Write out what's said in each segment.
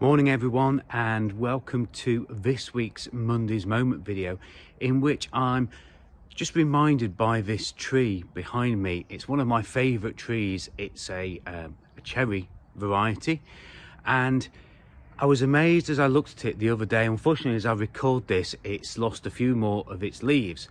Morning everyone, and welcome to this week's Monday's Moment video, in which I'm just reminded by this tree behind me. It's one of my favorite trees. It's a cherry variety, and I was amazed as I looked at it the other day. Unfortunately, as I record this, it's lost a few more of its leaves,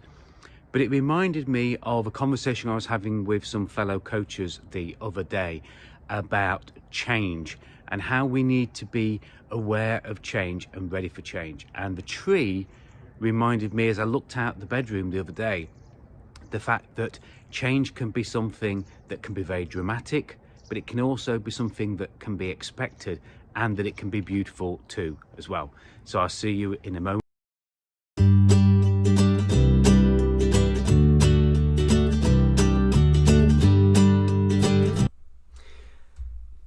but it reminded me of a conversation I was having with some fellow coaches the other day about change and how we need to be aware of change and ready for change. And the tree reminded me, as I looked out the bedroom the other day, the fact that change can be something that can be very dramatic, but it can also be something that can be expected, and that it can be beautiful too as well. So I'll see you in a moment.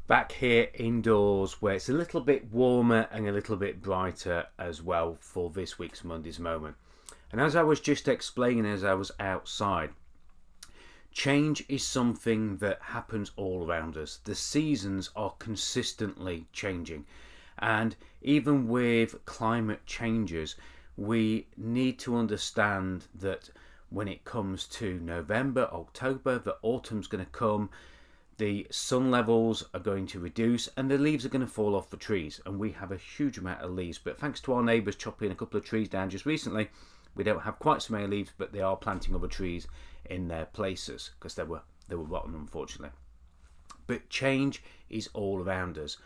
Back here indoors, where it's a little bit warmer and a little bit brighter as well for this week's Monday's Moment. And as I was just explaining as I was outside, change is something that happens all around us. The seasons are consistently changing, and even with climate changes, we need to understand that when it comes to November, October, the autumn's going to come. The sun levels are going to reduce and the leaves are going to fall off the trees, and we have a huge amount of leaves. But thanks to our neighbours chopping a couple of trees down just recently, we don't have quite so many leaves, but they are planting other trees in their places because they were rotten, unfortunately. But change is all around us.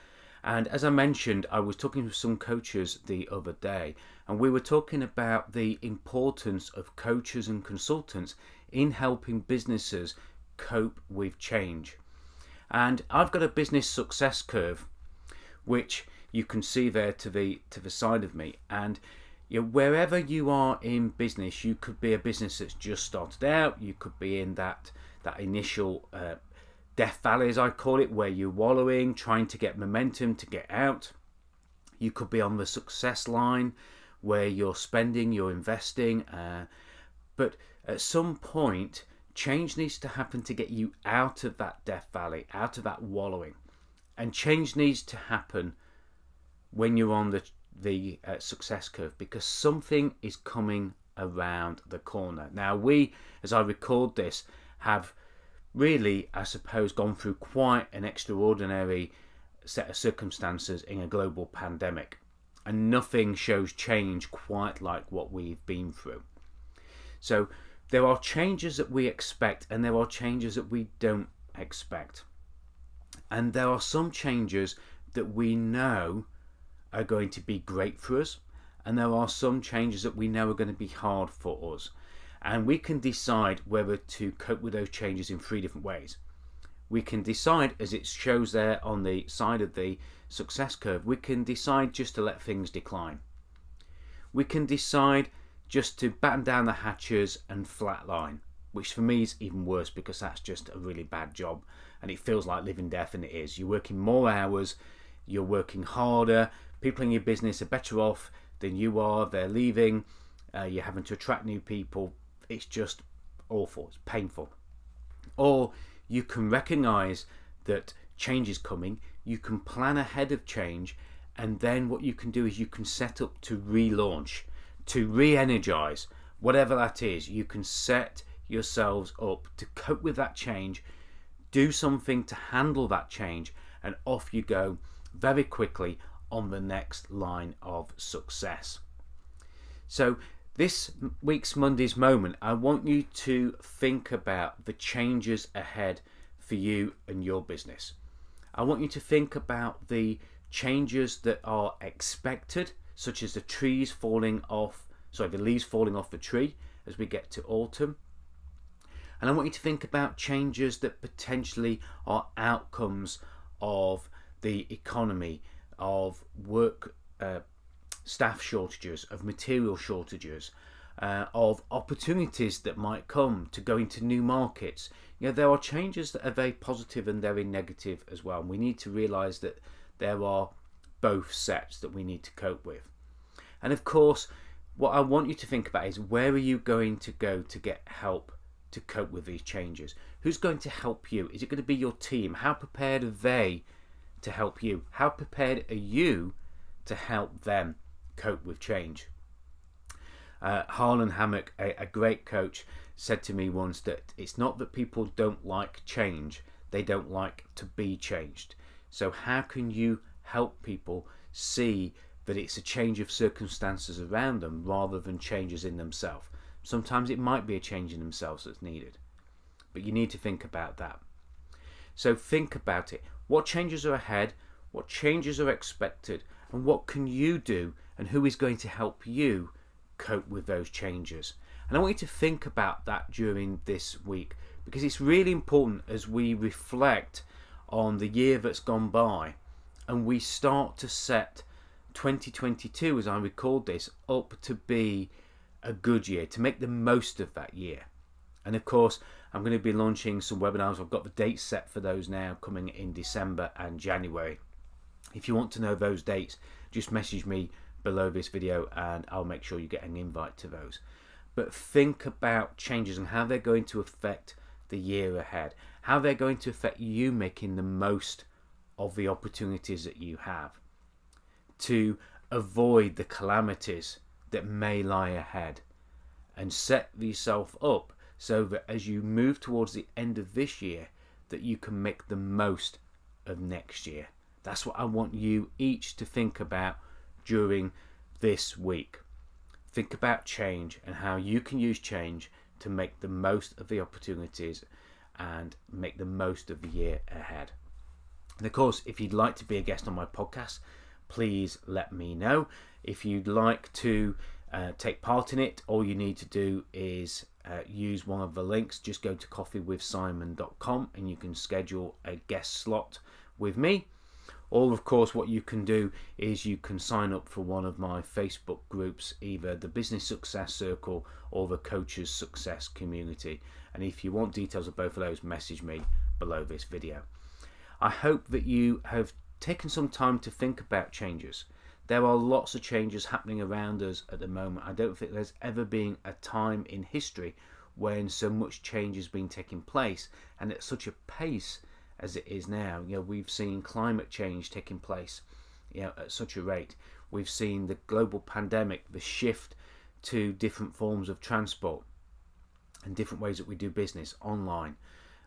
And as I mentioned, I was talking with some coaches the other day, and we were talking about the importance of coaches and consultants in helping businesses cope with change. And I've got a business success curve, which you can see there to the side of me. And wherever you are in business, you could be a business that's just started out. You could be in that initial death valley, as I call it, where you're wallowing, trying to get momentum to get out. You could be on the success line, where you're spending, you're investing. But at some point, change needs to happen to get you out of that death valley, out of that wallowing. And change needs to happen when you're on the success curve, because something is coming around the corner. Now, we, as I record this, have really, I suppose, gone through quite an extraordinary set of circumstances in a global pandemic. And nothing shows change quite like what we've been through. So there are changes that we expect and there are changes that we don't expect. And there are some changes that we know are going to be great for us, and there are some changes that we know are going to be hard for us. And we can decide whether to cope with those changes in three different ways. We can decide, as it shows there on the side of the success curve, we can decide just to let things decline. We can decide just to batten down the hatches and flatline, which for me is even worse, because that's just a really bad job and it feels like living death, and it is. You're working more hours, you're working harder, people in your business are better off than you are, they're leaving, you're having to attract new people. It's just awful, it's painful. Or you can recognize that change is coming, you can plan ahead of change, and then what you can do is you can set up to relaunch, to re-energize, whatever that is. You can set yourselves up to cope with that change, do something to handle that change, and off you go very quickly on the next line of success. So this week's Monday's Moment, I want you to think about the changes ahead for you and your business. I want you to think about the changes that are expected, such as the leaves falling off the tree as we get to autumn. And I want you to think about changes that potentially are outcomes of the economy, of work, staff shortages, of material shortages, of opportunities that might come to go into new markets. There are changes that are very positive and very negative as well. And we need to realize that there are both sets that we need to cope with. And of course, what I want you to think about is, where are you going to go to get help to cope with these changes? Who's going to help you? Is it going to be your team? How prepared are they to help you? How prepared are you to help them cope with change. Harlan Hammock, a great coach, said to me once that it's not that people don't like change, they don't like to be changed. So how can you help people see that it's a change of circumstances around them rather than changes in themselves? Sometimes it might be a change in themselves that's needed, but you need to think about that. So think about it. What changes are ahead? What changes are expected? And what can you do? And who is going to help you cope with those changes? And I want you to think about that during this week, because it's really important as we reflect on the year that's gone by and we start to set 2022, as I record this, up to be a good year, to make the most of that year. And of course, I'm going to be launching some webinars. I've got the dates set for those now, coming in December and January. If you want to know those dates, just message me below this video and I'll make sure you get an invite to those. But think about changes and how they're going to affect the year ahead, how they're going to affect you making the most of the opportunities that you have to avoid the calamities that may lie ahead, and set yourself up so that as you move towards the end of this year, that you can make the most of next year. That's what I want you each to think about during this week. Think about change and how you can use change to make the most of the opportunities and make the most of the year ahead. And of course, if you'd like to be a guest on my podcast, please let me know. If you'd like to take part in it, all you need to do is use one of the links. Just go to coffeewithsimon.com and you can schedule a guest slot with me. Or of course, what you can do is you can sign up for one of my Facebook groups, either the Business Success Circle or the Coaches Success Community. And if you want details of both of those, message me below this video. I hope that you have taken some time to think about changes. There are lots of changes happening around us at the moment. I don't think there's ever been a time in history when so much change has been taking place and at such a pace as it is now. We've seen climate change taking place, at such a rate. We've seen the global pandemic, the shift to different forms of transport and different ways that we do business, online,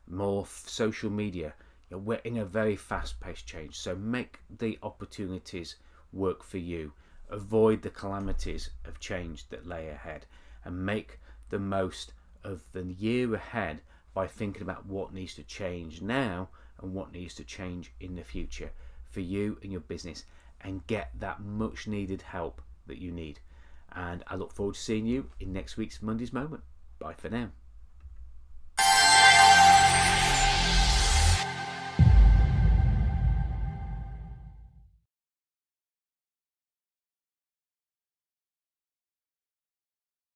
more social media. We're in a very fast-paced change. So make the opportunities work for you. Avoid the calamities of change that lay ahead, and make the most of the year ahead by thinking about what needs to change now and what needs to change in the future for you and your business, and get that much needed help that you need. And I look forward to seeing you in next week's Monday's Moment. Bye for now.